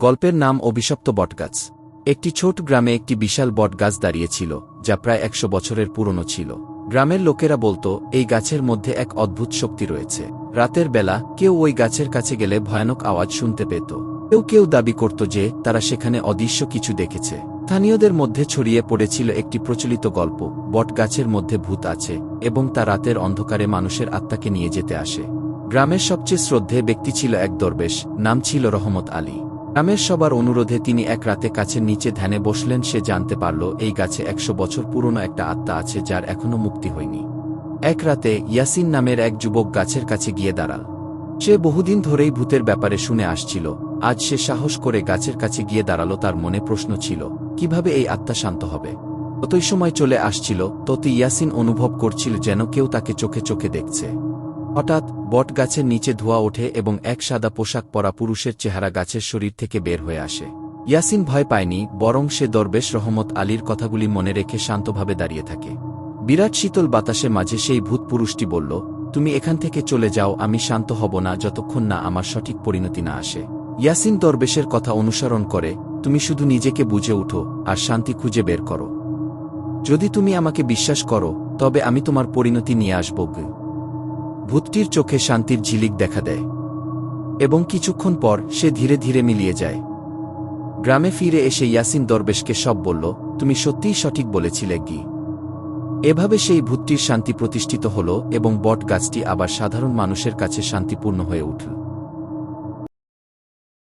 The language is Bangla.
গল্পের নাম অভিশপ্ত বটগাছ। একটি ছোট গ্রামে একটি বিশাল বটগাছ দাঁড়িয়েছিল, যা প্রায় ১০০ বছরের পুরনো ছিল। গ্রামের লোকেরা বলতো এই গাছের মধ্যে এক অদ্ভুত শক্তি রয়েছে। রাতের বেলা কেউ ওই গাছের কাছে গেলে ভয়ানক আওয়াজ শুনতে পেত। কেউ কেউ দাবি করত যে তারা সেখানে অদৃশ্য কিছু দেখেছে। স্থানীয়দের মধ্যে ছড়িয়ে পড়েছিল একটি প্রচলিত গল্প, বটগাছের মধ্যে ভূত আছে এবং তা রাতের অন্ধকারে মানুষের আত্মাকে নিয়ে যেতে আসে। গ্রামের সবচেয়ে শ্রদ্ধেয় ব্যক্তি ছিল এক দরবেশ, নাম ছিল রহমত আলী। গ্রামের সবার অনুরোধে তিনি এক রাতে গাছের নিচে ধ্যানে বসলেন। সে জানতে পারল এই গাছে ১০০ বছর পুরনো একটা আত্মা আছে যার এখনও মুক্তি হয়নি। এক রাতে ইয়াসিন নামের এক যুবক গাছের কাছে গিয়ে দাঁড়াল। সে বহুদিন ধরেই ভূতের ব্যাপারে শুনে আসছিল। আজ সে সাহস করে গাছের কাছে গিয়ে দাঁড়াল। তার মনে প্রশ্ন ছিল, কিভাবে এই আত্মা শান্ত হবে। যতই সময় চলে আসছিল ততই ইয়াসিন অনুভব করছিল যেন কেউ তাকে চোখে চোখে দেখছে। হঠাৎ বট গাছের নিচে ধোঁয়া ওঠে এবং এক সাদা পোশাক পরা পুরুষের চেহারা গাছের শরীর থেকে বের হয়ে আসে। ইয়াসিন ভয় পায়নি, বরং সে দরবেশ রহমত আলীর কথাগুলি মনে রেখে শান্তভাবে দাঁড়িয়ে থাকে। বিরাট শীতল বাতাসে মাঝে সেই ভূত পুরুষটি বলল, তুমি এখান থেকে চলে যাও, আমি শান্ত হব না যতক্ষণ না আমার সঠিক পরিণতি না আসে। ইয়াসিন দরবেশের কথা অনুসরণ করে, তুমি শুধু নিজেকে বুঝে উঠো আর শান্তি খুঁজে বের করো। যদি তুমি আমাকে বিশ্বাস করো তবে আমি তোমার পরিণতি নিয়ে আসব। ভূতটির চোখে শান্তির ঝিলিক দেখা দেয় এবং কিছুক্ষণ পর সে ধীরে ধীরে মিলিয়ে যায়। গ্রামে ফিরে এসে ইয়াসিন দরবেশকে সব বলল, তুমি সত্যিই সঠিক বলেছিলে কি। এভাবে সেই ভূতটির শান্তি প্রতিষ্ঠিত হল এবং বট গাছটি আবার সাধারণ মানুষের কাছে শান্তিপূর্ণ হয়ে উঠল।